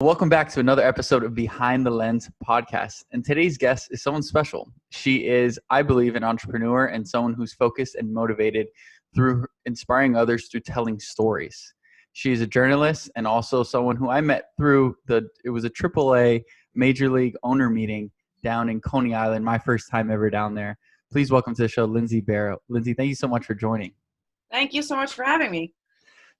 Welcome back to another episode of Behind the Lens podcast. And today's guest is someone special. She is, I believe, an entrepreneur and someone who's focused and motivated through inspiring others through telling stories. She is a journalist and also someone who I met through it was a AAA Major League owner meeting down in Coney Island, my first time ever down there. Please welcome to the show, Lindsay Berra. Lindsay, thank you so much for joining. Thank you so much for having me.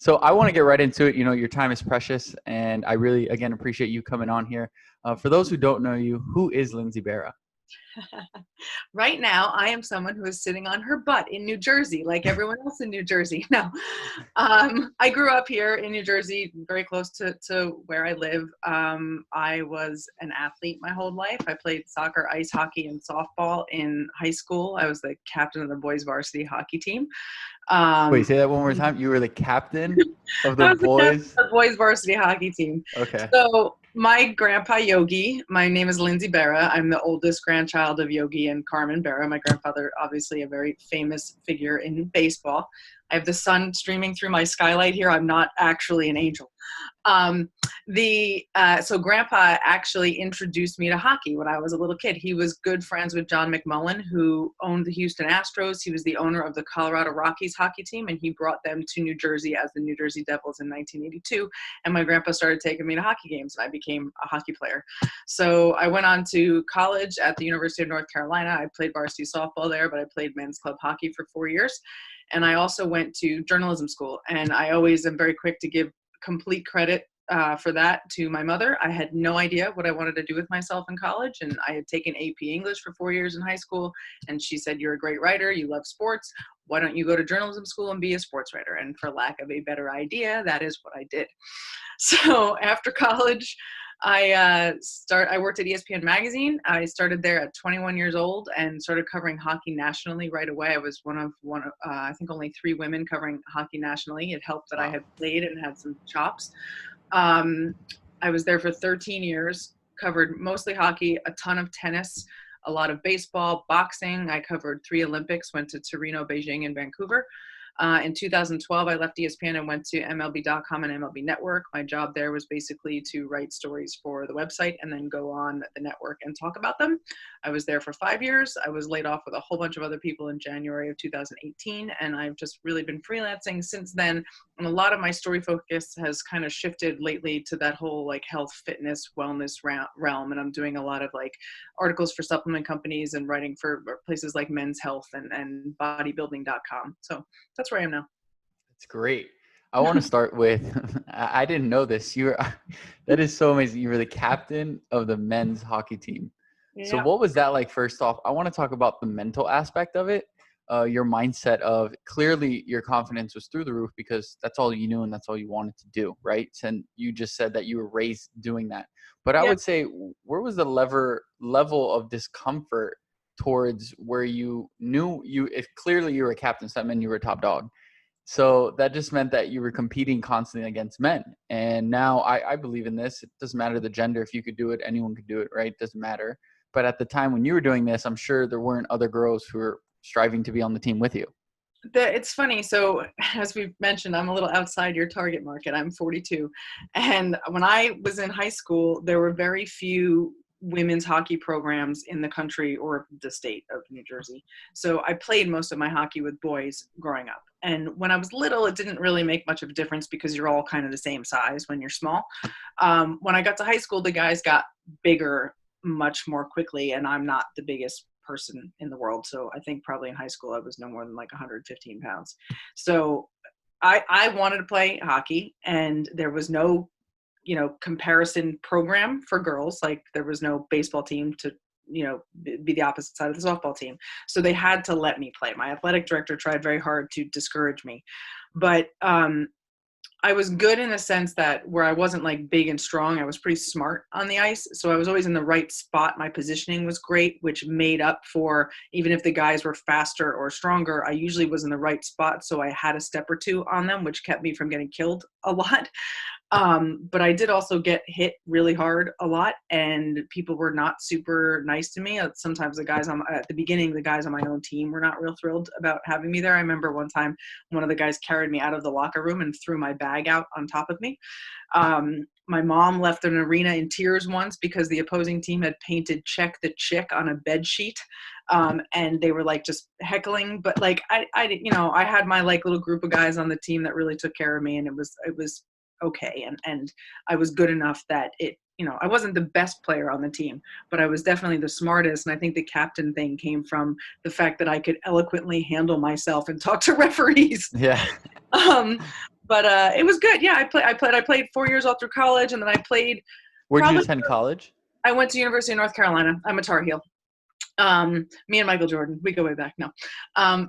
So I want to get right into it. You know, your time is precious, and I really, again, appreciate you coming on here. For those who don't know you, who is Lindsay Berra? Right now, I am someone who is sitting on her butt in New Jersey, like everyone else in New Jersey. No, I grew up here in New Jersey, very close to where I live. I was an athlete my whole life. I played soccer, ice hockey, and softball in high school. I was the captain of the boys varsity hockey team. Wait, say that one more time. You were the captain of the boys varsity hockey team. Okay. So my grandpa Yogi, my name is Lindsay Berra. I'm the oldest grandchild of Yogi and Carmen Berra. My grandfather, obviously a very famous figure in baseball. I have the sun streaming through my skylight here. I'm not actually an angel. So Grandpa actually introduced me to hockey when I was a little kid. He was good friends with John McMullen, who owned the Houston Astros. He was the owner of the Colorado Rockies hockey team, and he brought them to New Jersey as the New Jersey Devils in 1982. And my grandpa started taking me to hockey games, and I became a hockey player. So I went on to college at the University of North Carolina. I played varsity softball there, but I played men's club hockey for 4 years. And I also went to journalism school, and I always am very quick to give complete credit for that to my mother. I had no idea what I wanted to do with myself in college, and I had taken AP English for 4 years in high school, and she said, "You're a great writer, you love sports, why don't you go to journalism school and be a sports writer?" And for lack of a better idea, that is what I did. So after college, I worked at ESPN Magazine. I started there at 21 years old and started covering hockey nationally right away. I was one of I think only 3 women covering hockey nationally. It helped that I had played and had some chops. I was there for 13 years, covered mostly hockey, a ton of tennis, a lot of baseball, boxing. I covered 3 Olympics, went to Torino, Beijing, and Vancouver. In 2012, I left ESPN and went to MLB.com and MLB Network. My job there was basically to write stories for the website and then go on the network and talk about them. I was there for 5 years. I was laid off with a whole bunch of other people in January of 2018, and I've just really been freelancing since then. And a lot of my story focus has kind of shifted lately to that whole like health, fitness, wellness realm. And I'm doing a lot of like articles for supplement companies and writing for places like Men's Health and bodybuilding.com. So that's where I am now. That's great. I want to start with, I didn't know this. That is so amazing. You were the captain of the men's hockey team. Yeah. So what was that like? First off, I want to talk about the mental aspect of it. Your mindset of clearly your confidence was through the roof because that's all you knew and that's all you wanted to do, right? And you just said that you were raised doing that. But I would say, where was the level of discomfort towards where you knew if clearly you were a captain, so that meant you were a top dog. So that just meant that you were competing constantly against men. And now I believe in this. It doesn't matter the gender. If you could do it, anyone could do it, right? It doesn't matter. But at the time when you were doing this, I'm sure there weren't other girls who were striving to be on the team with you. It's funny. So as we've mentioned, I'm a little outside your target market. I'm 42. And when I was in high school, there were very few women's hockey programs in the country or the state of New Jersey. So I played most of my hockey with boys growing up. And when I was little, it didn't really make much of a difference because you're all kind of the same size when you're small. When I got to high school, the guys got bigger much more quickly, and I'm not the biggest person in the world. So I think probably in high school, I was no more than like 115 pounds. So I wanted to play hockey, and there was no comparison program for girls. Like there was no baseball team to, be the opposite side of the softball team. So they had to let me play. My athletic director tried very hard to discourage me, but I was good in the sense that where I wasn't like big and strong, I was pretty smart on the ice. So I was always in the right spot. My positioning was great, which made up for, even if the guys were faster or stronger, I usually was in the right spot. So I had a step or two on them, which kept me from getting killed a lot. But I did also get hit really hard a lot, and people were not super nice to me. Sometimes at the beginning, the guys on my own team were not real thrilled about having me there. I remember one time one of the guys carried me out of the locker room and threw my bag out on top of me. My mom left an arena in tears once because the opposing team had painted "Check the Chick" on a bed sheet. And they were like just heckling, but like I had my like little group of guys on the team that really took care of me, and it was okay. And I was good enough that I wasn't the best player on the team, but I was definitely the smartest. And I think the captain thing came from the fact that I could eloquently handle myself and talk to referees. Yeah. But it was good. Yeah, I played 4 years all through college, and then I played. Where'd you attend college? I went to University of North Carolina. I'm a Tar Heel. Me and Michael Jordan, we go way back. No.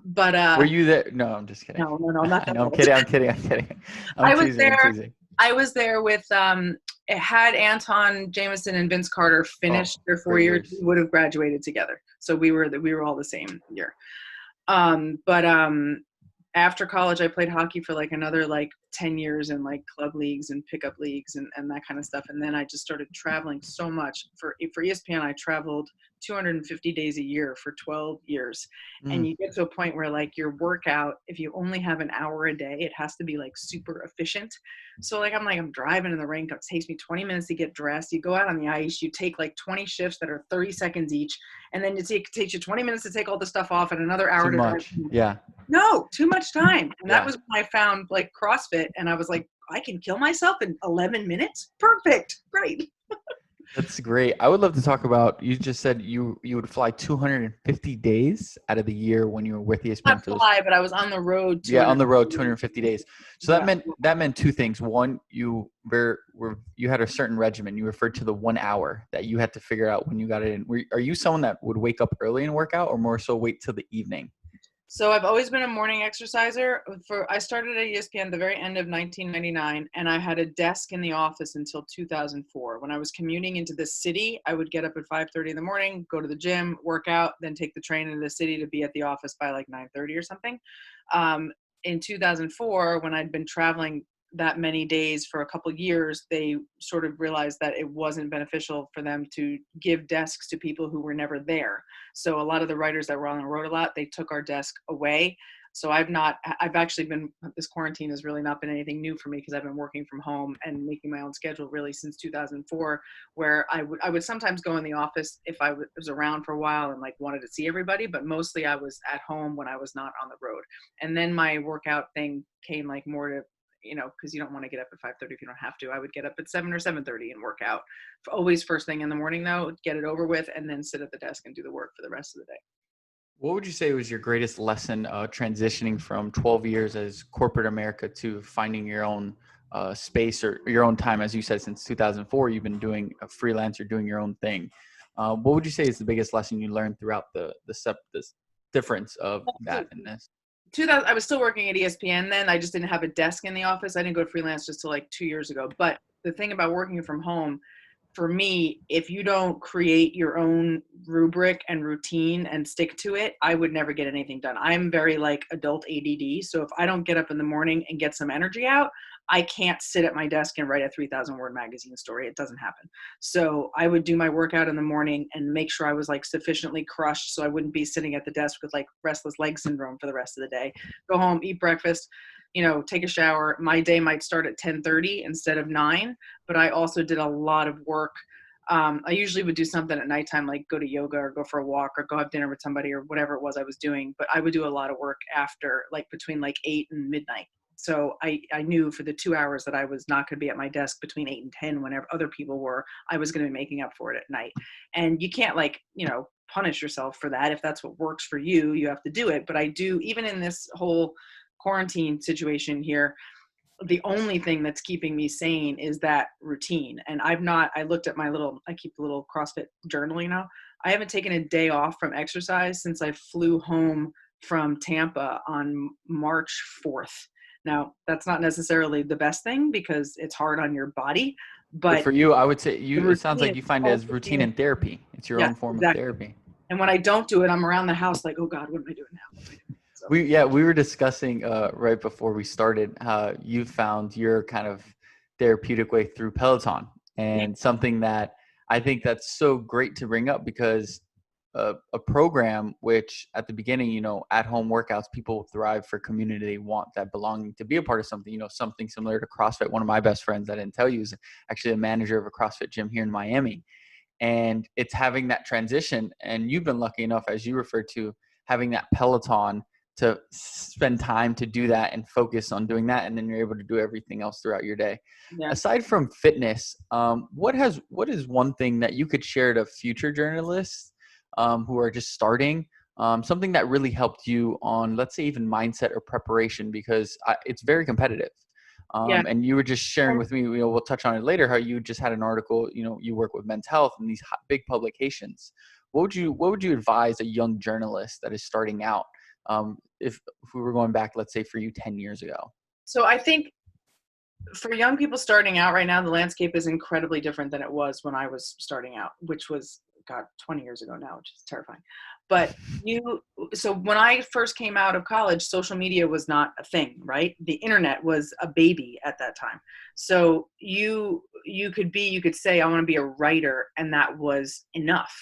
But were you there? No, I'm just kidding. No, not that. No, I'm kidding. I was there with had Anton Jameson and Vince Carter finished their 4 years, we would have graduated together. So we were all the same year. But after college, I played hockey for like another like 10 years in like club leagues and pickup leagues and that kind of stuff. And then I just started traveling so much. For ESPN, I traveled 250 days a year for 12 years. And you get to a point where like your workout, if you only have an hour a day, it has to be like super efficient. So like I'm driving in the rain, it takes me 20 minutes to get dressed. You go out on the ice, you take like 20 shifts that are 30 seconds each, and then it takes you 20 minutes to take all the stuff off and another hour too much. Yeah. No, too much time. And that was when I found like CrossFit, and I was like, I can kill myself in 11 minutes? Perfect. Great. That's great. I would love to talk about, you just said you would fly 250 days out of the year when you were with ESPN. Not fly, but I was on the road. On the road 250 days. So that meant two things. One, you had a certain regimen. You referred to the 1 hour that you had to figure out when you got it in. Are you someone that would wake up early and work out, or more so wait till the evening? So I've always been a morning exerciser. I started at ESPN the very end of 1999, and I had a desk in the office until 2004. When I was commuting into the city, I would get up at 5:30 in the morning, go to the gym, work out, then take the train into the city to be at the office by like 9:30 or something. In 2004, when I'd been traveling that many days for a couple of years, they sort of realized that it wasn't beneficial for them to give desks to people who were never there. So a lot of the writers that were on the road a lot, they took our desk away. So this quarantine has really not been anything new for me, because I've been working from home and making my own schedule really since 2004, where I would sometimes go in the office if I was around for a while and like wanted to see everybody, but mostly I was at home when I was not on the road. And then my workout thing came like more to, because you don't want to get up at 5:30 if you don't have to. I would get up at 7 or 7:30 and work out. Always first thing in the morning though, get it over with, and then sit at the desk and do the work for the rest of the day. What would you say was your greatest lesson transitioning from 12 years as corporate America to finding your own space or your own time? As you said, since 2004, you've been doing a freelance, you're doing your own thing. What would you say is the biggest lesson you learned throughout this difference of that and this? I was still working at ESPN then. I just didn't have a desk in the office. I didn't go freelance just till like 2 years ago. But the thing about working from home, for me, if you don't create your own rubric and routine and stick to it, I would never get anything done. I'm very like adult ADD. So if I don't get up in the morning and get some energy out, I can't sit at my desk and write a 3,000 word magazine story. It doesn't happen. So I would do my workout in the morning and make sure I was like sufficiently crushed so I wouldn't be sitting at the desk with like restless leg syndrome for the rest of the day. Go home, eat breakfast, take a shower. My day might start at 10:30 instead of 9, but I also did a lot of work. I usually would do something at nighttime, like go to yoga or go for a walk or go have dinner with somebody or whatever it was I was doing. But I would do a lot of work after, like between like 8 and midnight. So I knew for the 2 hours that I was not going to be at my desk between 8 and 10, whenever other people were, I was going to be making up for it at night. And you can't punish yourself for that. If that's what works for you, you have to do it. But I do, even in this whole quarantine situation here, the only thing that's keeping me sane is that routine. And I looked at I keep a little CrossFit journal, I haven't taken a day off from exercise since I flew home from Tampa on March 4th. Now, that's not necessarily the best thing because it's hard on your body. But for you, I would say it sounds like you find it as routine and therapy. It's your own form of therapy. And when I don't do it, I'm around the house like, oh God, what am I doing now? So. We were discussing right before we started how you found your kind of therapeutic way through Peloton, and something that I think that's so great to bring up, because a program which at the beginning, you know, at home workouts, people thrive for community. They want that belonging to be a part of something, you know, something similar to CrossFit. One of my best friends, I didn't tell you, is actually a manager of a CrossFit gym here in Miami. And it's having that transition. And you've been lucky enough, as you referred to, having that Peloton to spend time to do that and focus on doing that. And then you're able to do everything else throughout your day. Yeah. Aside from fitness, what is one thing that you could share to future journalists who are just starting, something that really helped you on, let's say, even mindset or preparation, because it's very competitive. Yeah. And you were just sharing with me, you know, we'll touch on it later, how you just had an article, you know, you work with Men's Health and these big publications. What would you advise a young journalist that is starting out, if we were going back, let's say, for you 10 years ago? So I think for young people starting out right now, the landscape is incredibly different than it was when I was starting out, which was, God, 20 years ago now, which is terrifying. But so when I first came out of college, social media was not a thing, right? The internet was a baby at that time. So you could say, I want to be a writer, and that was enough.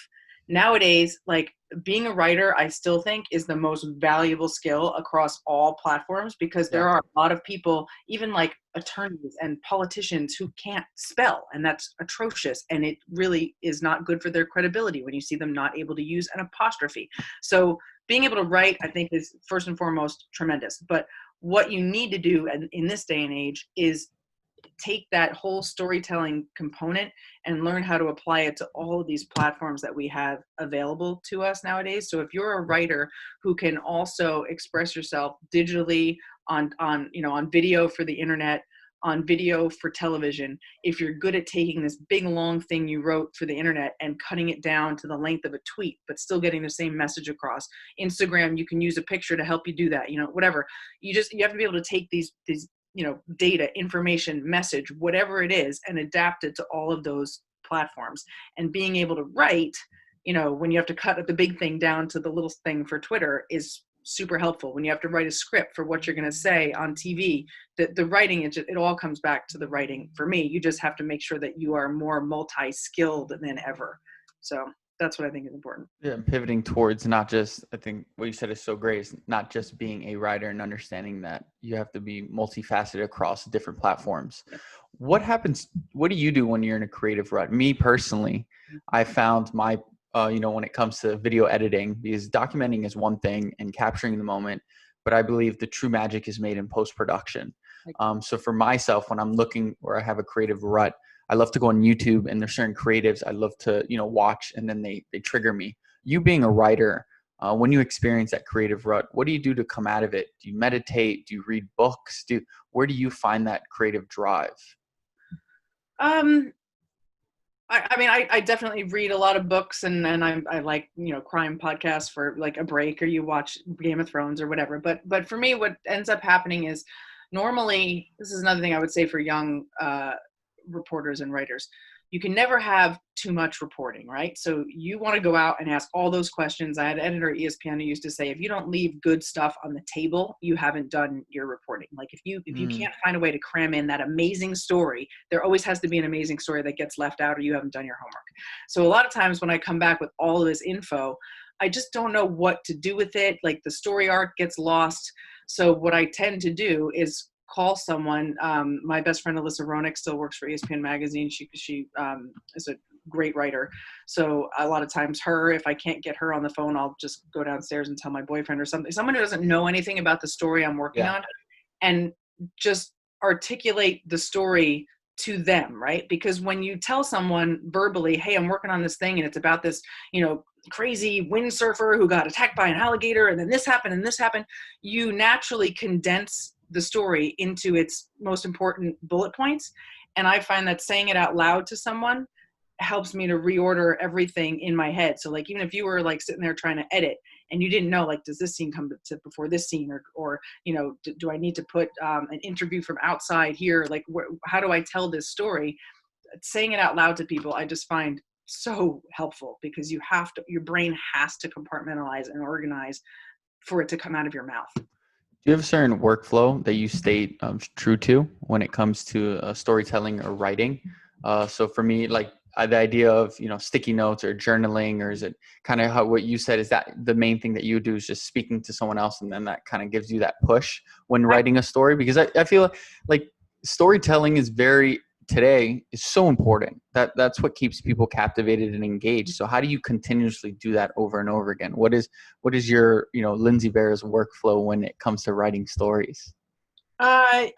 Nowadays, like, being a writer, I still think, is the most valuable skill across all platforms, because there are a lot of people, even like attorneys and politicians, who can't spell, and that's atrocious. And it really is not good for their credibility when you see them not able to use an apostrophe. So being able to write, I think, is first and foremost tremendous. But what you need to do in this day and age is take that whole storytelling component and learn how to apply it to all of these platforms that we have available to us nowadays. So if you're a writer who can also express yourself digitally on video for the internet, on video for television, if you're good at taking this big long thing you wrote for the internet and cutting it down to the length of a tweet, but still getting the same message across. Instagram, you can use a picture to help you do that, whatever. You have to be able to take these data, information, message, whatever it is, and adapt it to all of those platforms. And being able to write, when you have to cut the big thing down to the little thing for Twitter, is super helpful. When you have to write a script for what you're going to say on TV, the writing, it all comes back to the writing for me. You just have to make sure that you are more multi-skilled than ever. So that's what I think is important. Yeah, pivoting towards not just, I think what you said is so great, is not just being a writer and understanding that you have to be multifaceted across different platforms. What do you do when you're in a creative rut? Me personally, I found my, when it comes to video editing, because documenting is one thing and capturing the moment, but I believe the true magic is made in post-production. So for myself, when I'm looking or I have a creative rut, I love to go on YouTube, and there's certain creatives I love to, watch, and then they trigger me. You being a writer, when you experience that creative rut, what do you do to come out of it? Do you meditate? Do you read books? Where do you find that creative drive? I definitely read a lot of books, and I like, crime podcasts for like a break, or you watch Game of Thrones or whatever. But for me, what ends up happening is, normally, this is another thing I would say for young reporters and writers, you can never have too much reporting, right? So you want to go out and ask all those questions. I had an editor at ESPN who used to say, if you don't leave good stuff on the table, you haven't done your reporting. Like, if you can't find a way to cram in that amazing story, there always has to be an amazing story that gets left out, or you haven't done your homework. So a lot of times when I come back with all of this info, I just don't know what to do with it. Like, the story arc gets lost. So what I tend to do is call someone. My best friend Alyssa Ronick still works for ESPN Magazine. She is a great writer. So a lot of times if I can't get her on the phone, I'll just go downstairs and tell my boyfriend or something, someone who doesn't know anything about the story I'm working on, and just articulate the story to them, right? Because when you tell someone verbally, hey, I'm working on this thing, and it's about this, crazy windsurfer who got attacked by an alligator, and then this happened and this happened, you naturally condense the story into its most important bullet points. And I find that saying it out loud to someone helps me to reorder everything in my head. So like, even if you were like sitting there trying to edit and you didn't know, like, does this scene come to before this scene, or do I need to put an interview from outside here? Like, how do I tell this story? Saying it out loud to people, I just find so helpful, because your brain has to compartmentalize and organize for it to come out of your mouth. Do you have a certain workflow that you stay true to when it comes to storytelling or writing? So for me, like, the idea of, sticky notes or journaling, or is it kind of how what you said, is that the main thing that you do is just speaking to someone else and then that kind of gives you that push when writing a story? Because I feel like storytelling is today is so important. That's what keeps people captivated and engaged. So how do you continuously do that over and over again? What is your, Lindey Berra's workflow when it comes to writing stories?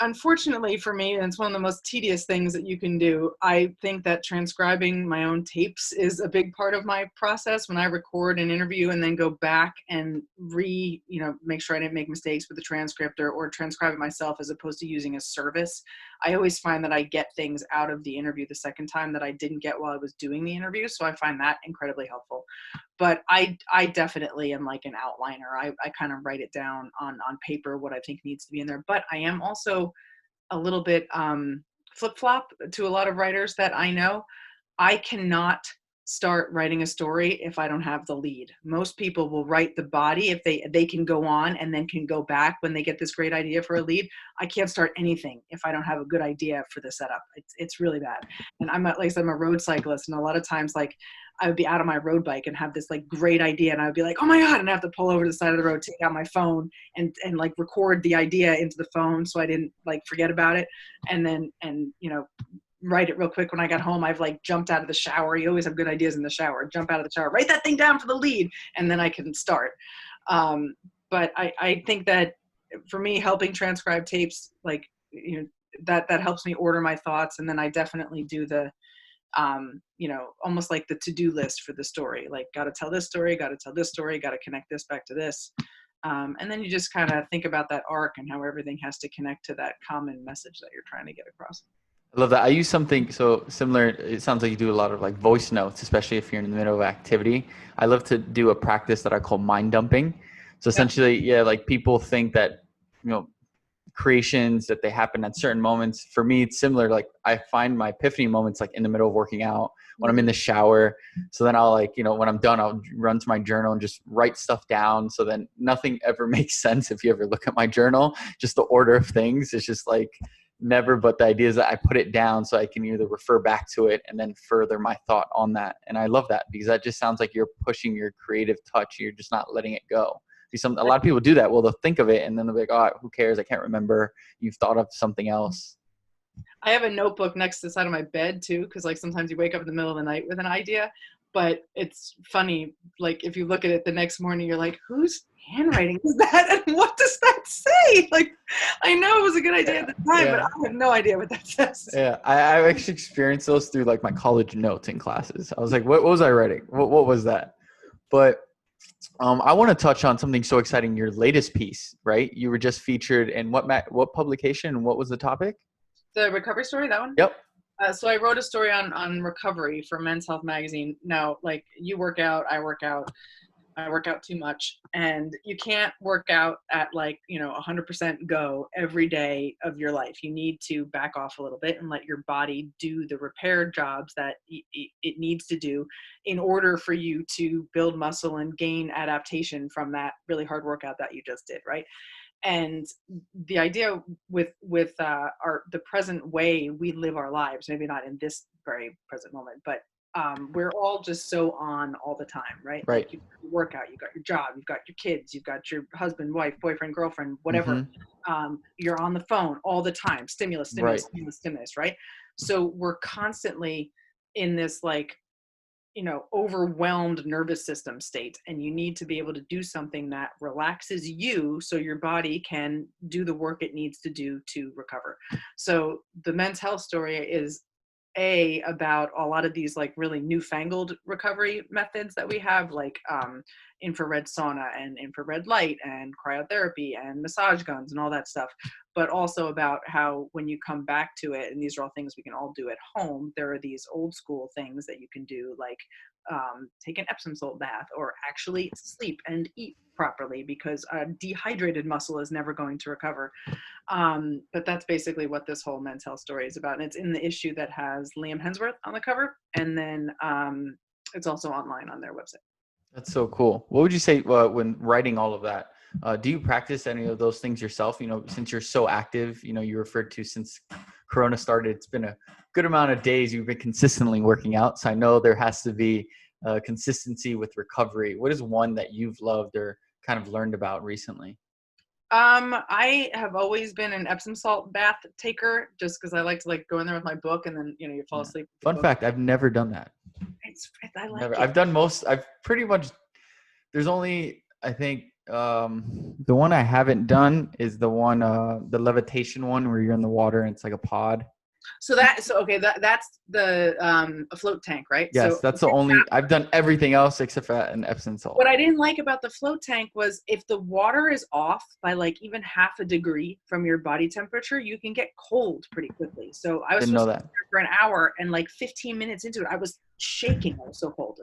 Unfortunately for me, and it's one of the most tedious things that you can do, I think that transcribing my own tapes is a big part of my process. When I record an interview and then go back and make sure I didn't make mistakes with the transcript, or transcribe it myself as opposed to using a service, I always find that I get things out of the interview the second time that I didn't get while I was doing the interview. So I find that incredibly helpful. But I definitely am like an outliner. I kind of write it down on paper, what I think needs to be in there. But I am also a little bit flip-flop to a lot of writers that I know. I cannot start writing a story if I don't have the lead. Most people will write the body if they can go on and then can go back when they get this great idea for a lead. I can't start anything if I don't have a good idea for the setup. It's really bad. And I'm a road cyclist, and a lot of times, like, I would be out on my road bike and have this like great idea, and I would be like, oh my God, and I have to pull over to the side of the road, take out my phone and like record the idea into the phone so I didn't like forget about it. And then write it real quick when I got home. I've like jumped out of the shower. You always have good ideas in the shower. Jump out of the shower, write that thing down for the lead, and then I can start. But I think that for me, helping transcribe tapes, like, that helps me order my thoughts. And then I definitely do the, almost like the to-do list for the story. Like, got to tell this story, got to tell this story, got to connect this back to this. And then you just kind of think about that arc and how everything has to connect to that common message that you're trying to get across. I love that. I use something so similar. It sounds like you do a lot of like voice notes, especially if you're in the middle of activity. I love to do a practice that I call mind dumping. So essentially, like people think that, creations that they happen at certain moments. For me, it's similar. Like I find my epiphany moments like in the middle of working out, when I'm in the shower. So then I'll when I'm done, I'll run to my journal and just write stuff down. So then nothing ever makes sense. If you ever look at my journal, just the order of things, it's just like never, but the idea is that I put it down so I can either refer back to it and then further my thought on that. And I love that because that just sounds like you're pushing your creative touch. You're just not letting it go. A lot of people do that. Well, they'll think of it and then they'll be like, oh, who cares? I can't remember. You've thought of something else. I have a notebook next to the side of my bed too, because like sometimes you wake up in the middle of the night with an idea. But it's funny, like if you look at it the next morning, you're like, whose handwriting is that? And what does that say? Like, I know it was a good idea at the time, but I have no idea what that says. Yeah, I actually experienced those through like my college notes in classes. I was like, what was I writing? What was that? But I want to touch on something so exciting. Your latest piece, right? You were just featured in what publication and what was the topic? The recovery story, that one? Yep. So I wrote a story on recovery for Men's Health Magazine. Now, like, you work out, I work out too much, and you can't work out at 100% go every day of your life. You need to back off a little bit and let your body do the repair jobs that it needs to do in order for you to build muscle and gain adaptation from that really hard workout that you just did, right? And the idea with the present way we live our lives, maybe not in this very present moment, but we're all just so on all the time, right? Right. Like, you work out, you got your job, you've got your kids, you've got your husband, wife, boyfriend, girlfriend, whatever. Mm-hmm. You're on the phone all the time. Stimulus, right? So we're constantly in this overwhelmed nervous system state, and you need to be able to do something that relaxes you so your body can do the work it needs to do to recover. So the men's health story is about a lot of these really newfangled recovery methods that we have, like infrared sauna and infrared light and cryotherapy and massage guns and all that stuff, but also about how when you come back to it, and these are all things we can all do at home, there are these old school things that you can do, like take an Epsom salt bath, or actually sleep and eat properly, because a dehydrated muscle is never going to recover. But that's basically what this whole men's health story is about. And it's in the issue that has Liam Hemsworth on the cover. And then it's also online on their website. That's so cool. What would you say when writing all of that? Do you practice any of those things yourself? Since you're so active, you referred to since Corona started, it's been a good amount of days you've been consistently working out. So I know there has to be consistency with recovery. What is one that you've loved or kind of learned about recently? I have always been an Epsom salt bath taker, just because I like to go in there with my book, and then you fall asleep. Fun fact: I've never done that. I like Never. it. I've done most. I've pretty much. There's only, I think, the one I haven't done is the one, the levitation one, where you're in the water and it's like a pod. So that's the a float tank, right? Yes, so that's the only. I've done everything else except for an Epsom salt. What I didn't like about the float tank was if the water is off by even half a degree from your body temperature, you can get cold pretty quickly. So I was Didn't know supposed to that. be there for an hour, and 15 minutes into it, I was shaking. I was so cold.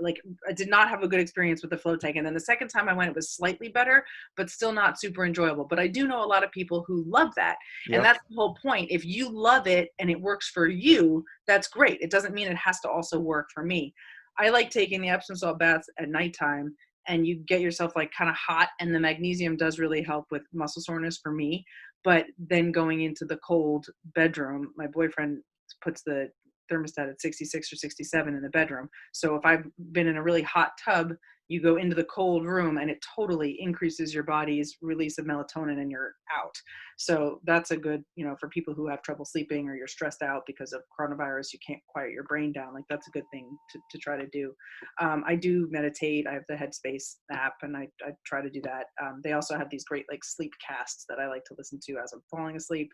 I did not have a good experience with the float tank. And then the second time I went, it was slightly better, but still not super enjoyable. But I do know a lot of people who love that. Yep. And that's the whole point. If you love it and it works for you, that's great. It doesn't mean it has to also work for me. I like taking the Epsom salt baths at nighttime, and you get yourself kind of hot, and the magnesium does really help with muscle soreness for me. But then going into the cold bedroom, my boyfriend puts the thermostat at 66 or 67 in the bedroom. So if I've been in a really hot tub, you go into the cold room and it totally increases your body's release of melatonin and you're out. So that's a good, for people who have trouble sleeping or you're stressed out because of coronavirus, you can't quiet your brain down. That's a good thing to try to do. I do meditate. I have the Headspace app and I try to do that. They also have these great sleep casts that I like to listen to as I'm falling asleep.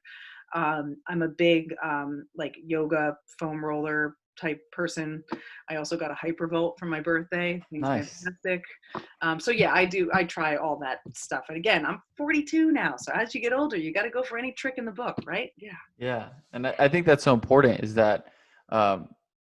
I'm a big yoga foam roller type person. I also got a Hypervolt for my birthday. Nice. Fantastic. So yeah, I try all that stuff. And again, I'm 42 now. So as you get older, you got to go for any trick in the book, right? Yeah. Yeah. And I think that's so important is that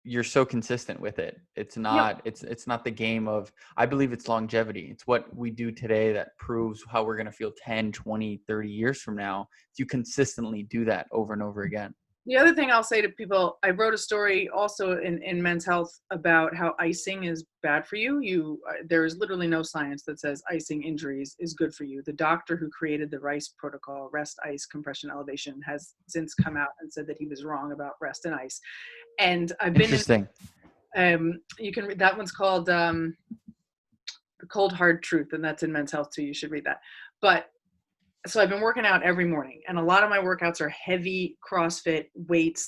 you're so consistent with it. It's not, it's not the game of, I believe it's longevity. It's what we do today that proves how we're going to feel 10, 20, 30 years from now. If you consistently do that over and over again. The other thing I'll say to people, I wrote a story also in Men's Health about how icing is bad for you. There is literally no science that says icing injuries is good for you. The doctor who created the RICE protocol, rest, ice, compression, elevation, has since come out and said that he was wrong about rest and ice. And I've been interesting. You can read that one's called The Cold Hard Truth, and that's in Men's Health too. You should read that. But so I've been working out every morning, and a lot of my workouts are heavy CrossFit weights,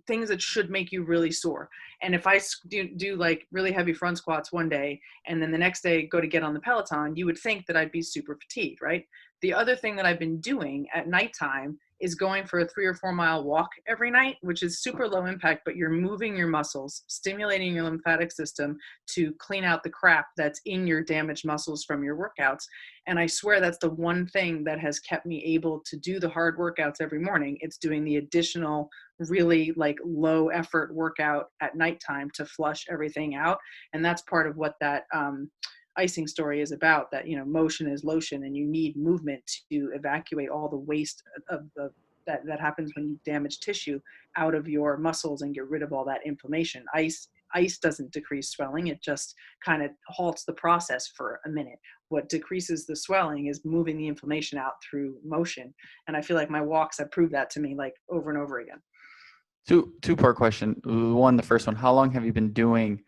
things that should make you really sore. And if I do really heavy front squats one day, and then the next day go to get on the Peloton, you would think that I'd be super fatigued, right? The other thing that I've been doing at nighttime is going for a 3 or 4 mile walk every night, which is super low impact, but you're moving your muscles, stimulating your lymphatic system to clean out the crap that's in your damaged muscles from your workouts. And I swear that's the one thing that has kept me able to do the hard workouts every morning. It's doing the additional really low effort workout at nighttime to flush everything out. And that's part of what that icing story is about, that motion is lotion, and you need movement to evacuate all the waste of that happens when you damage tissue out of your muscles and get rid of all that inflammation. Ice doesn't decrease swelling, it just kind of halts the process for a minute. What decreases the swelling is moving the inflammation out through motion, and I feel like my walks have proved that to me over and over again. Two-part question. One, the first one, how long have you been doing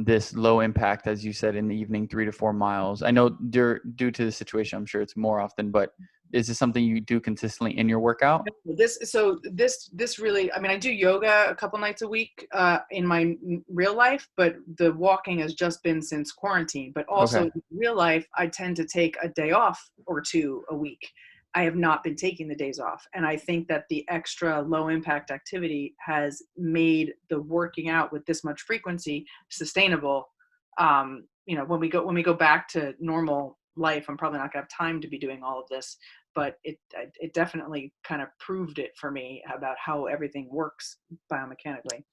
this low impact, as you said, in the evening, 3 to 4 miles? I know due to the situation, I'm sure it's more often, but is this something you do consistently in your workout? This really, I do yoga a couple nights a week in my real life, but the walking has just been since quarantine. But also in real life, I tend to take a day off or two a week. I have not been taking the days off. And I think that the extra low impact activity has made the working out with this much frequency sustainable. When we go back to normal life, I'm probably not gonna have time to be doing all of this, but it definitely kind of proved it for me about how everything works biomechanically.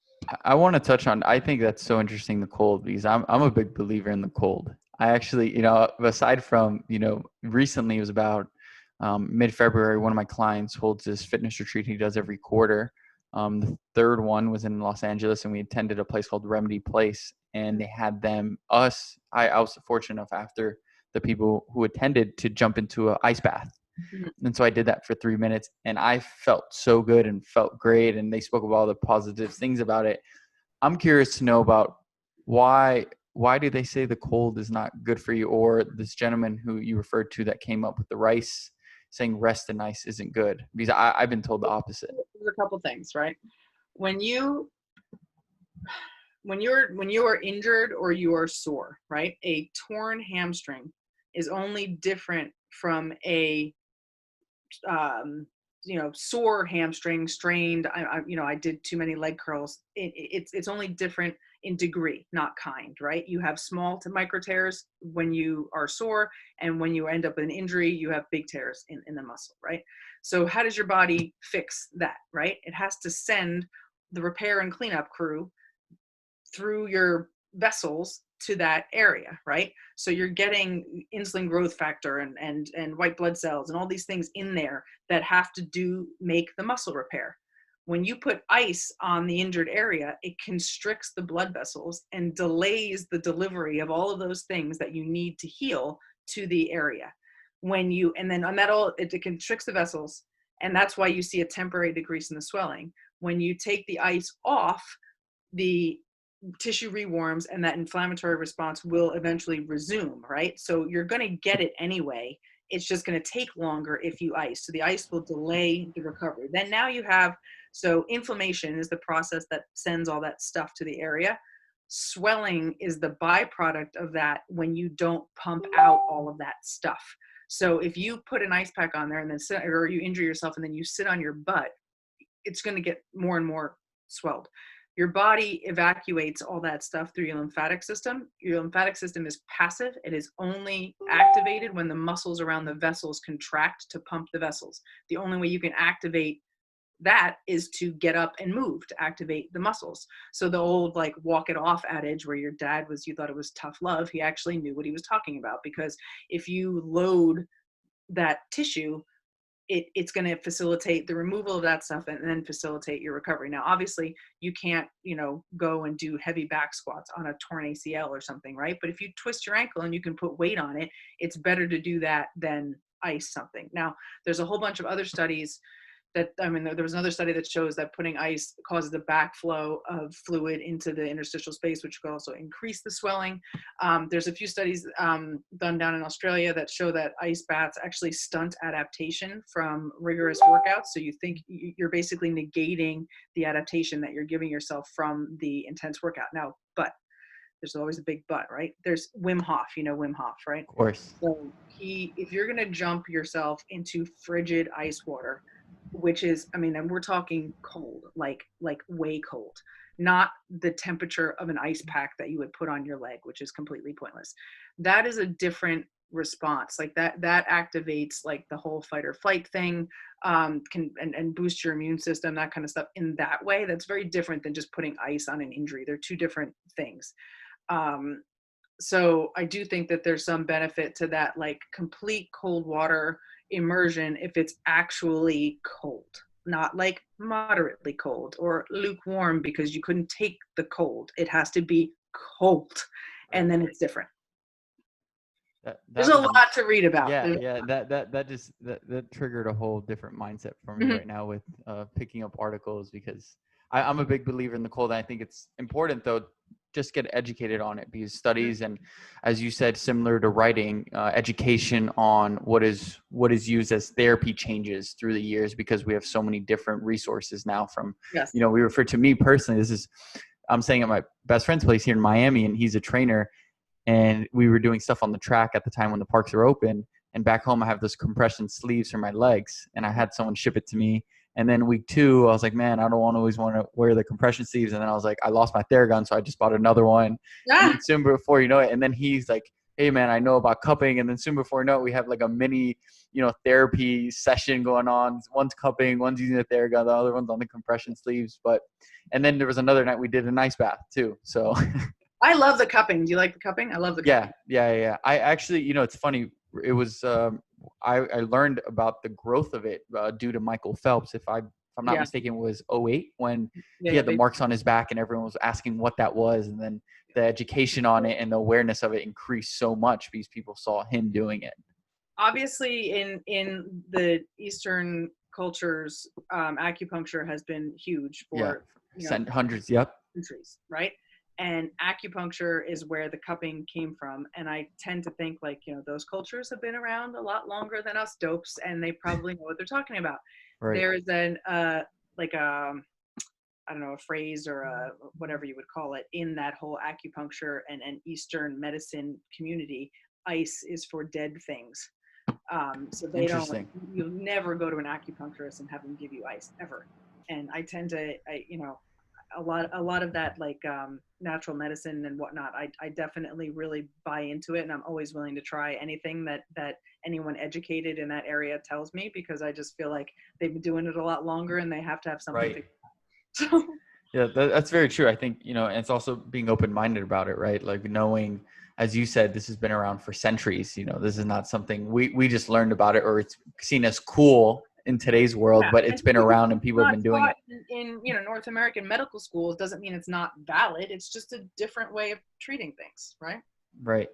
I want to touch on, I think that's so interesting, the cold, because I'm a big believer in the cold. I actually, aside from, recently it was about mid-February, one of my clients holds this fitness retreat he does every quarter. The third one was in Los Angeles, and we attended a place called Remedy Place, and they had I was fortunate enough after the people who attended to jump into an ice bath. Mm-hmm. And so I did that for 3 minutes, and I felt so good and felt great. And they spoke about all the positive things about it. I'm curious to know about why do they say the cold is not good for you? Or this gentleman who you referred to that came up with the rice saying rest in ice isn't good, because I've been told the opposite. There's a couple things, right? When you are injured or you are sore, right? A torn hamstring is only different from a sore hamstring, strained. I did too many leg curls. It's only different in degree, not kind, right? You have small to micro tears when you are sore, and when you end up with an injury, you have big tears in the muscle, right? So how does your body fix that, right? It has to send the repair and cleanup crew through your vessels to that area, right? So you're getting insulin growth factor and white blood cells and all these things in there that have to make the muscle repair. When you put ice on the injured area, it constricts the blood vessels and delays the delivery of all of those things that you need to heal to the area. It constricts the vessels, and that's why you see a temporary decrease in the swelling. When you take the ice off, the tissue rewarms and that inflammatory response will eventually resume, right? So you're going to get it anyway. It's just going to take longer if you ice. So the ice will delay the recovery. Then now so inflammation is the process that sends all that stuff to the area. Swelling is the byproduct of that when you don't pump out all of that stuff. So if you put an ice pack on there and then or you injure yourself and then you sit on your butt, it's going to get more and more swelled. Your body evacuates all that stuff through your lymphatic system. Your lymphatic system is passive. It is only activated when the muscles around the vessels contract to pump the vessels. The only way you can activate that is to get up and move to activate the muscles. So the old walk it off adage where your dad you thought it was tough love, he actually knew what he was talking about, because if you load that tissue, it's going to facilitate the removal of that stuff and then facilitate your recovery. Now, obviously, you can't, go and do heavy back squats on a torn ACL or something, right? But if you twist your ankle and you can put weight on it, it's better to do that than ice something. Now, there's a whole bunch of other studies there was another study that shows that putting ice causes the backflow of fluid into the interstitial space, which could also increase the swelling. There's a few studies done down in Australia that show that ice baths actually stunt adaptation from rigorous workouts. So you think you're basically negating the adaptation that you're giving yourself from the intense workout. Now, but there's always a big but, right? There's Wim Hof, Wim Hof, right? Of course. So if you're going to jump yourself into frigid ice water, which is, and we're talking cold, like way cold, not the temperature of an ice pack that you would put on your leg, which is completely pointless. That is a different response. That activates the whole fight or flight thing, and boost your immune system, that kind of stuff in that way. That's very different than just putting ice on an injury. They're two different things. So I do think that there's some benefit to that, complete cold water immersion if it's actually cold, not moderately cold or lukewarm because you couldn't take the cold. It has to be cold, and then it's different. There's a lot to read about. That triggered a whole different mindset for me right now with picking up articles, because I'm a big believer in the cold. And I think it's important though, just get educated on it, because studies and, as you said, similar to writing, education on what is used as therapy changes through the years, because we have so many different resources now from, we refer to me personally, I'm staying at my best friend's place here in Miami, and he's a trainer, and we were doing stuff on the track at the time when the parks are open, and back home I have those compression sleeves for my legs, and I had someone ship it to me. And then week 2, I was like, man, I don't always want to wear the compression sleeves. And then I was like, I lost my Theragun, so I just bought another one. Yeah. And soon before you know it, and then he's like, hey, man, I know about cupping. And then soon before you know it, we have a mini, therapy session going on. One's cupping, one's using the Theragun, the other one's on the compression sleeves. And then there was another night we did an ice bath too. So I love the cupping. Do you like the cupping? I love the cupping. Yeah. I actually, it's funny. It was I learned about the growth of it due to Michael Phelps. If I I'm not mistaken, was '08 when he had the marks on his back and everyone was asking what that was. And then the education on it and the awareness of it increased so much because people saw him doing it. Obviously, in the Eastern cultures, acupuncture has been huge for hundreds, centuries, right? And acupuncture is where the cupping came from. And I tend to think like, those cultures have been around a lot longer than us dopes, and they probably know what they're talking about. Right. There is I don't know, a phrase or whatever you would call it in that whole acupuncture and Eastern medicine community. Ice is for dead things. So you'll never go to an acupuncturist and have them give you ice ever. And I tend to, a lot of that, like natural medicine and whatnot, I definitely really buy into it, and I'm always willing to try anything that anyone educated in that area tells me, because I just feel like they've been doing it a lot longer and they have to have something. Right. So. Yeah, that's very true. I think, and it's also being open-minded about it, right? Like knowing, as you said, this has been around for centuries. This is not something we just learned about it, or it's seen as cool in today's world, but it's been around and people have been doing it. In North American medical schools doesn't mean it's not valid. It's just a different way of treating things, right? Right.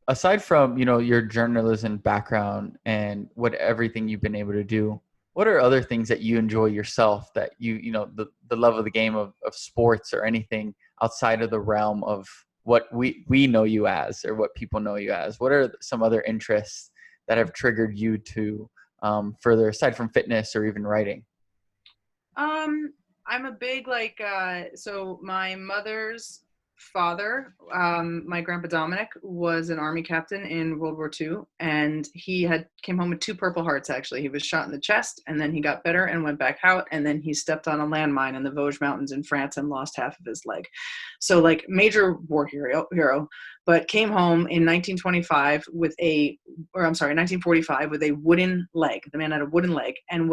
Aside from, your journalism background and everything you've been able to do, what are other things that you enjoy yourself, that the love of the game of sports, or anything outside of the realm of what we know you as, or what people know you as? What are some other interests that have triggered you to further, aside from fitness or even writing? I'm a big, so my mother's father, my grandpa Dominic, was an Army captain in World War II, and he came home with 2 Purple Hearts. Actually, he was shot in the chest, and then he got better and went back out, and then he stepped on a landmine in the Vosges Mountains in France and lost half of his leg. So major war hero, but came home in 1945 with 1945 with a wooden leg. The man had a wooden leg and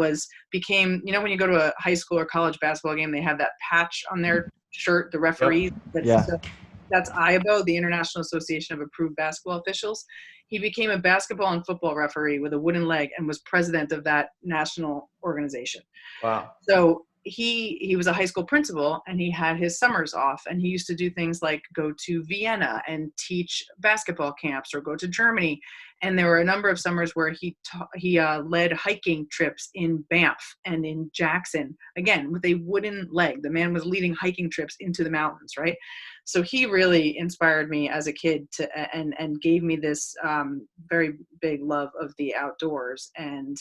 became, when you go to a high school or college basketball game, they have that patch on their shirt, the referees. Yep. That's IABO, the International Association of Approved Basketball Officials. He became a basketball and football referee with a wooden leg and was president of that national organization. Wow. So he was a high school principal, and he had his summers off, and he used to do things like go to Vienna and teach basketball camps, or go to Germany. And there were a number of summers where he led hiking trips in Banff and in Jackson, again, with a wooden leg. The man was leading hiking trips into the mountains, right? So he really inspired me as a kid and gave me this very big love of the outdoors. And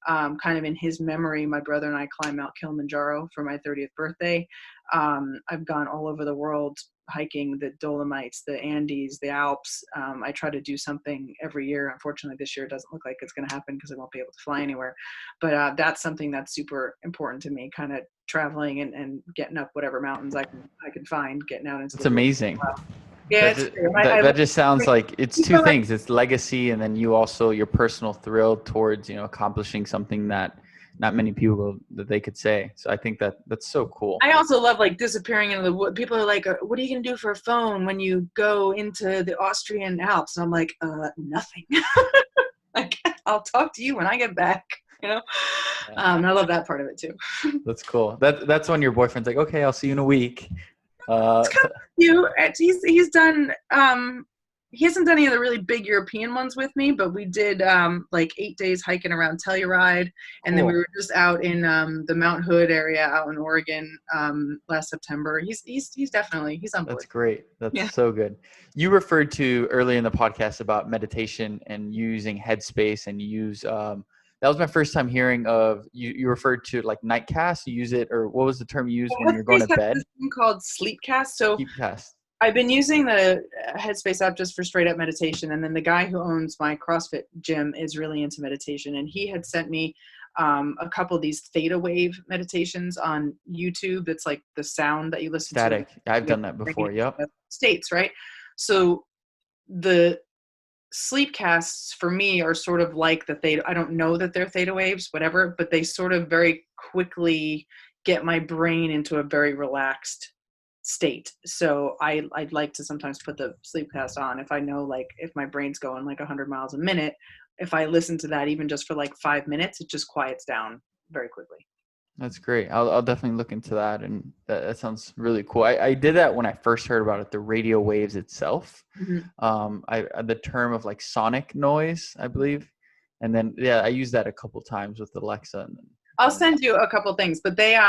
kind of in his memory, my brother and I climbed Mount Kilimanjaro for my 30th birthday. I've gone all over the world hiking the Dolomites, the Andes, the Alps. I try to do something every year. Unfortunately, this year it doesn't look like it's going to happen because I won't be able to fly anywhere. But that's something that's super important to me, kind of traveling and getting up whatever mountains I can find, getting out into. It's amazing. Yeah, that just sounds like it's 2 things. It's legacy, and then your personal thrill towards, accomplishing something that not many people that they could say. So I think that's so cool. I also love disappearing into the wood. People are like, what are you going to do for a phone when you go into the Austrian Alps? And I'm like, nothing. I'll talk to you when I get back. Yeah. I love that part of it too. That's cool. That's when your boyfriend's like, okay, I'll see you in a week. It's kind of cute. He's done. He hasn't done any of the really big European ones with me, but we did 8 days hiking around Telluride, and then we were just out in the Mount Hood area out in Oregon last September. He's definitely on board. That's great. That's so good. You referred to earlier in the podcast about meditation and using Headspace, and you use that was my first time hearing of you referred to Nightcast. You use it, or what was the term you used when you're going to bed? This thing called Sleepcast. So Sleepcast. I've been using the Headspace app just for straight up meditation. And then the guy who owns my CrossFit gym is really into meditation. And he had sent me a couple of these theta wave meditations on YouTube. It's like the sound that you listen to. Static. I've done that before. Yep. States, right? So the sleepcasts for me are sort of like the theta. I don't know that they're theta waves, whatever, but they sort of very quickly get my brain into a very relaxed state. So I'd like to sometimes put the sleepcast on if I know if my brain's going 100 miles a minute. If I listen to that even just for 5 minutes, it just quiets down very quickly. That's great. I'll definitely look into that, and that sounds really cool. I did that when I first heard about it, the radio waves itself. The term of like sonic noise, I believe, and then I used that a couple times with Alexa. And I'll send you a couple things, but they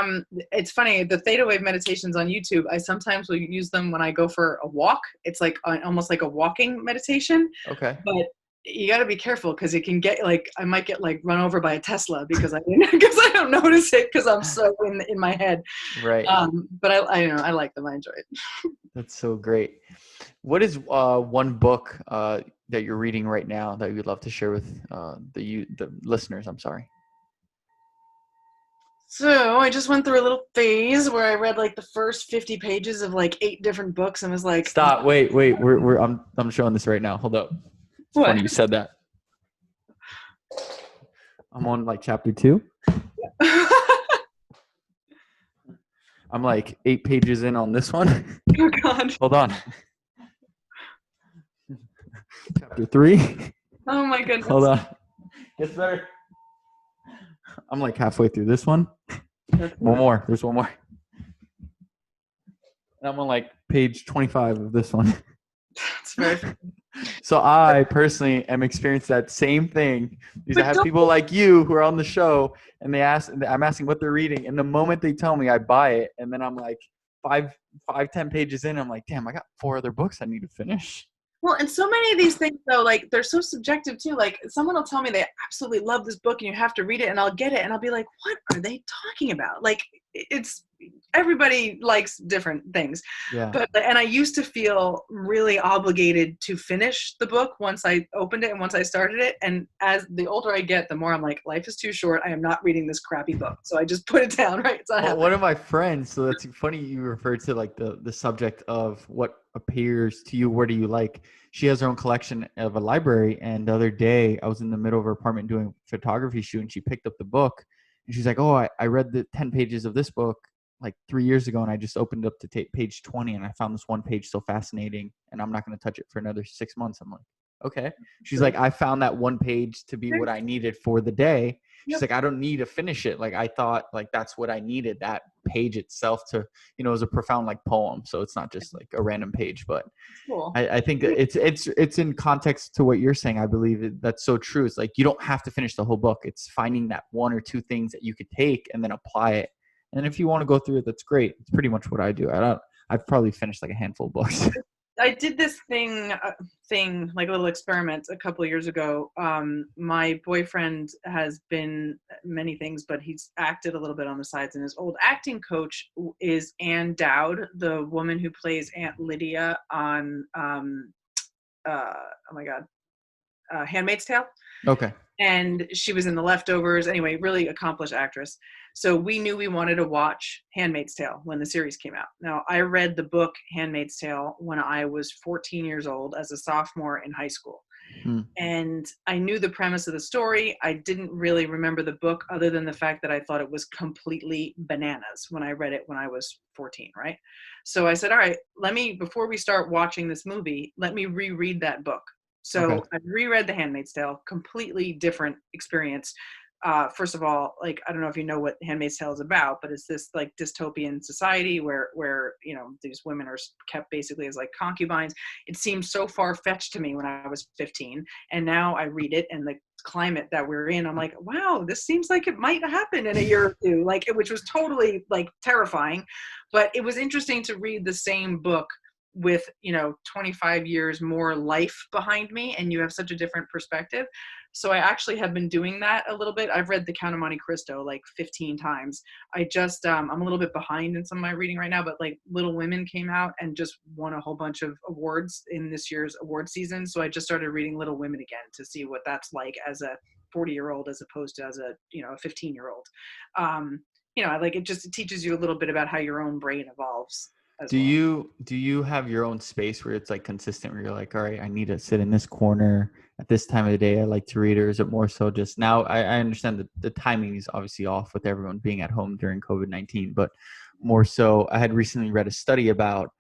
it's funny, the theta wave meditations on YouTube, I sometimes will use them when I go for a walk. It's like almost like a walking meditation. Okay. But you got to be careful because it can get like, I might get like run over by a Tesla because I don't notice it because I'm so in my head. Right. But I like them. I enjoy it. That's so great. What is one book that you're reading right now that you'd love to share with the listeners? I'm sorry. So I just went through a little phase where I read like the first 50 pages of like 8 different books and was like, stop, wait, I'm showing this right now. Hold up. It's what? Funny you said that. I'm on like chapter 2. I'm like 8 pages in on this one. Oh God. Hold on. Chapter 3. Oh my goodness. Hold on. Gets better. I'm like halfway through this one. One more. There's one more. And I'm on like page 25 of this one. That's very funny. So I personally am experiencing that same thing because I have people like you who are on the show, and I'm asking what they're reading, and the moment they tell me, I buy it, and then I'm like 10 pages in, I'm like, damn, I got 4 other books I need to finish. Well, and so many of these things, though, like, they're so subjective, too. Like, someone will tell me they absolutely love this book and you have to read it, and I'll get it, and I'll be like, what are they talking about? Like, it's everybody likes different things. Yeah. And I used to feel really obligated to finish the book once I opened it and once I started it. And as the older I get, the more I'm like, life is too short. I am not reading this crappy book. So I just put it down, right? It's not happening. One of my friends, so that's funny you referred to like the subject of what appears to you, what do you like? She has her own collection of a library, and the other day I was in the middle of her apartment doing a photography shoot, and she picked up the book, and she's like, oh, I read the 10 pages of this book like 3 years ago, and I just opened up to page 20, and I found this one page so fascinating, and I'm not going to touch it for another 6 months. I'm like, okay. She's like, I found that one page to be what I needed for the day. She's like, I don't need to finish it. Like, I thought like that's what I needed, that page itself to, it was a profound like poem. So it's not just like a random page, but cool. I think that it's in context to what you're saying. I believe that's so true. It's like, you don't have to finish the whole book. It's finding that 1 or 2 things that you could take and then apply it. And if you want to go through it, that's great. It's pretty much what I do. I've probably finished like a handful of books. I did this thing, like a little experiment a couple of years ago. My boyfriend has been many things, but he's acted a little bit on the sides. And his old acting coach is Ann Dowd, the woman who plays Aunt Lydia on, Handmaid's Tale. Okay. And she was in The Leftovers. Anyway, really accomplished actress. So we knew we wanted to watch Handmaid's Tale when the series came out. Now, I read the book Handmaid's Tale when I was 14 years old as a sophomore in high school. And I knew the premise of the story. I didn't really remember the book other than the fact that I thought it was completely bananas when I read it when I was 14, right? So I said, all right, before we start watching this movie, let me reread that book. So okay. I reread The Handmaid's Tale, completely different experience. First of all, like, I don't know if you know what Handmaid's Tale is about, but it's this like dystopian society where these women are kept basically as like concubines. It seemed so far-fetched to me when I was 15, and now I read it and the climate that we're in, I'm like, wow, this seems like it might happen in a year or two, which was totally like terrifying. But it was interesting to read the same book with 25 years more life behind me, and you have such a different perspective. So I actually have been doing that a little bit. I've read The Count of Monte Cristo like 15 times. I just I'm a little bit behind in some of my reading right now, but like Little Women came out and just won a whole bunch of awards in this year's award season. So I just started reading Little Women again to see what that's like as a 40-year-old as opposed to as a 15-year-old. It teaches you a little bit about how your own brain evolves. Do you have your own space where it's like consistent, where you're like, all right, I need to sit in this corner at this time of the day, I like to read? Or is it more so just now? I understand that the timing is obviously off with everyone being at home during COVID-19, but more so, I had recently read a study about,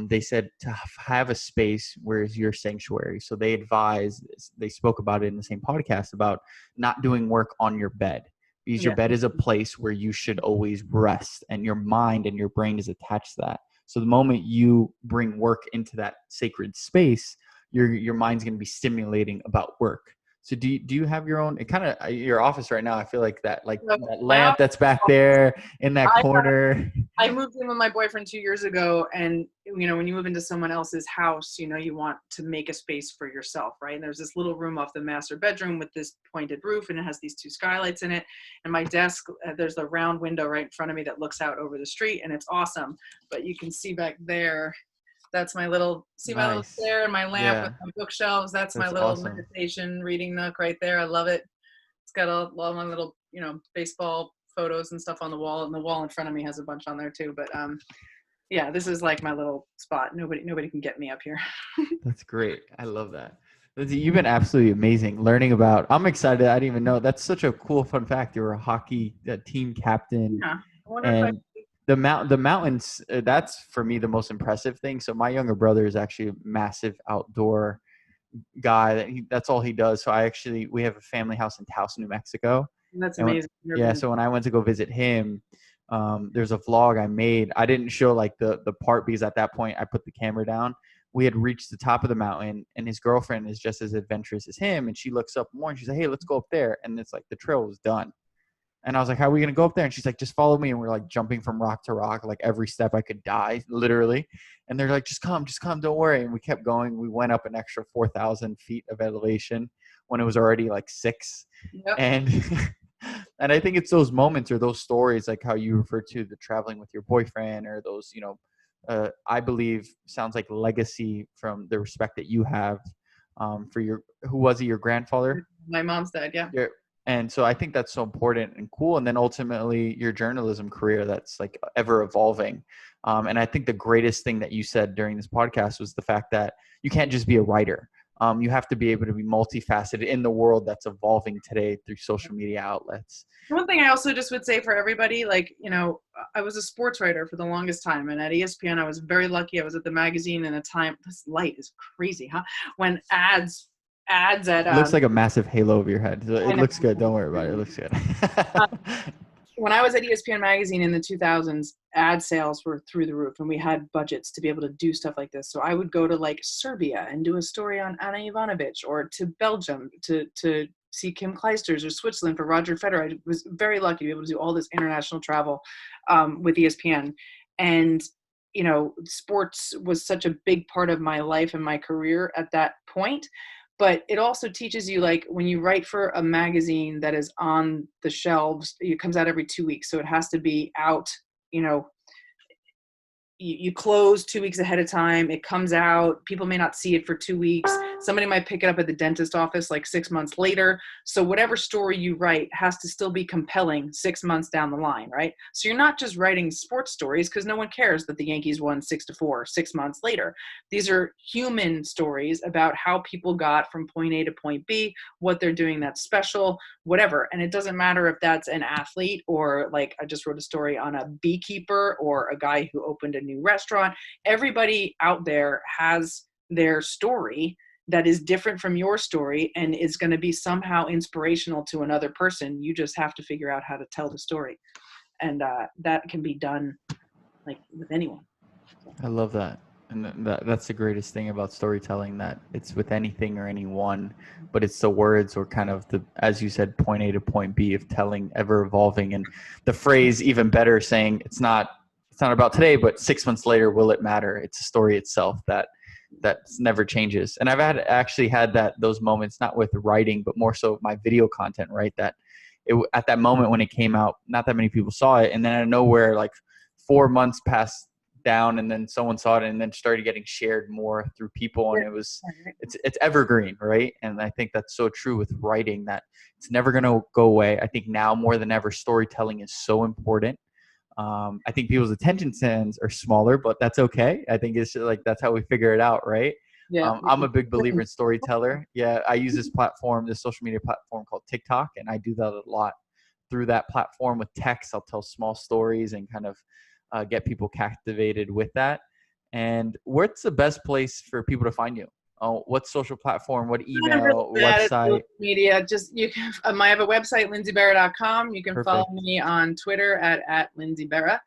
they said to have a space where is your sanctuary. So they spoke about it in the same podcast about not doing work on your bed, because your bed is a place where you should always rest, and your mind and your brain is attached to that. So the moment you bring work into that sacred space, your mind's going to be stimulating about work. So do you have your own, it kind of, your office right now, I feel like that, like that lamp that's back there in that corner. I moved in with my boyfriend 2 years ago, and you know, when you move into someone else's house, you know, you want to make a space for yourself, right? And there's this little room off the master bedroom with this pointed roof, and it has these 2 skylights in it. And my desk, there's a round window right in front of me that looks out over the street, and it's awesome. But you can see back there, that's my little, my little chair and my lamp with my bookshelves. That's my little meditation reading nook right there. I love it. It's got all my little, you know, baseball photos and stuff on the wall, and the wall in front of me has a bunch on there too. But yeah, this is like my little spot. Nobody can get me up here. That's great. I love that. Lindsay, you've been absolutely amazing learning about. I'm excited. I didn't even know. That's such a cool fun fact. You were a hockey team captain. Yeah. And the mountains, that's for me the most impressive thing. So my younger brother is actually a massive outdoor guy. That's all he does. So we have a family house in Taos, New Mexico. That's amazing. So when I went to go visit him, there's a vlog I made. I didn't show like the part because at that point I put the camera down. We had reached the top of the mountain, and his girlfriend is just as adventurous as him. And she looks up more and she's like, "Hey, let's go up there." And it's like the trail was done. And I was like, "How are we going to go up there?" And she's like, "Just follow me." And we're like jumping from rock to rock, like every step I could die, literally. And they're like, just come, don't worry. And we kept going. We went up an extra 4,000 feet of elevation when it was already like 6. Yep. And I think it's those moments or those stories, like how you refer to the traveling with your boyfriend, or those, you know, I believe sounds like legacy from the respect that you have for who was he, your grandfather? My mom's dad, yeah. And so I think that's so important and cool. And then ultimately your journalism career that's like ever evolving. And I think the greatest thing that you said during this podcast was the fact that you can't just be a writer. You have to be able to be multifaceted in the world that's evolving today through social media outlets. One thing I also just would say for everybody, like, you know, I was a sports writer for the longest time. And at ESPN, I was very lucky. I was at the magazine in a time, this light is crazy, huh? When ads at it looks like a massive halo over your head. It looks good. Don't worry about it. It looks good. When I was at ESPN Magazine in the 2000s, ad sales were through the roof, and we had budgets to be able to do stuff like this. So I would go to like Serbia and do a story on Ana Ivanovic, or to Belgium to see Kim Kleisters, or Switzerland for Roger Federer. I was very lucky to be able to do all this international travel with ESPN. And you know, sports was such a big part of my life and my career at that point. But it also teaches you, like, when you write for a magazine that is on the shelves, it comes out every 2 weeks. So it has to be out, you know, you close 2 weeks ahead of time. It comes out. People may not see it for 2 weeks. Somebody might pick it up at the dentist office like 6 months later. So whatever story you write has to still be compelling 6 months down the line, right? So you're not just writing sports stories, because no one cares that the Yankees won 6-4 6 months later. These are human stories about how people got from point A to point B, what they're doing that's special, whatever. And it doesn't matter if that's an athlete, or like I just wrote a story on a beekeeper, or a guy who opened a new restaurant. Everybody out there has their story that is different from your story and is going to be somehow inspirational to another person. You just have to figure out how to tell the story. And that can be done like with anyone. I love that. And that's the greatest thing about storytelling, that it's with anything or anyone, but it's the words, or kind of the, as you said, point A to point B of telling, ever evolving. And the phrase, even better, saying it's not about today, but 6 months later, will it matter? It's a story itself that never changes. And I've actually had those moments, not with writing, but more so my video content, right? That at that moment when it came out, not that many people saw it. And then out of nowhere, like 4 months passed down, and then someone saw it and then started getting shared more through people. And it's evergreen, right? And I think that's so true with writing, that it's never going to go away. I think now more than ever, storytelling is so important. I think people's attention spans are smaller, but that's okay. I think it's like, that's how we figure it out, right? Yeah. I'm a big believer in storyteller. Yeah. I use this social media platform called TikTok, and I do that a lot. Through that platform with text, I'll tell small stories and kind of get people captivated with that. And what's the best place for people to find you What social platform, what I'm really email, bad at website? social media. Just you can. I have a website, lindsayberra.com. You can follow Perfect. me on Twitter at Lindsay Berra.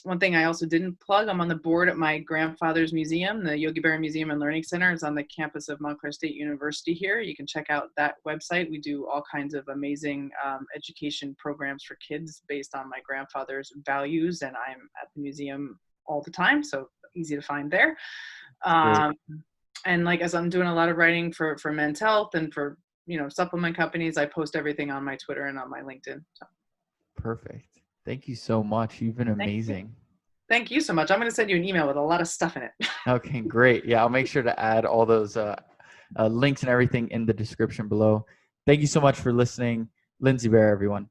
One thing I also didn't plug, I'm on the board at my grandfather's museum, the Yogi Berra Museum and Learning Center. It's on the campus of Montclair State University here. You can check out that website. We do all kinds of amazing education programs for kids based on my grandfather's values, and I'm at the museum all the time, so easy to find there. And like, as I'm doing a lot of writing for Men's Health and for, supplement companies, I post everything on my Twitter and on my LinkedIn. So. Perfect. Thank you so much. You've been amazing. Thank you so much. I'm going to send you an email with a lot of stuff in it. Okay, great. Yeah, I'll make sure to add all those links and everything in the description below. Thank you so much for listening. Lindsay Berra, everyone.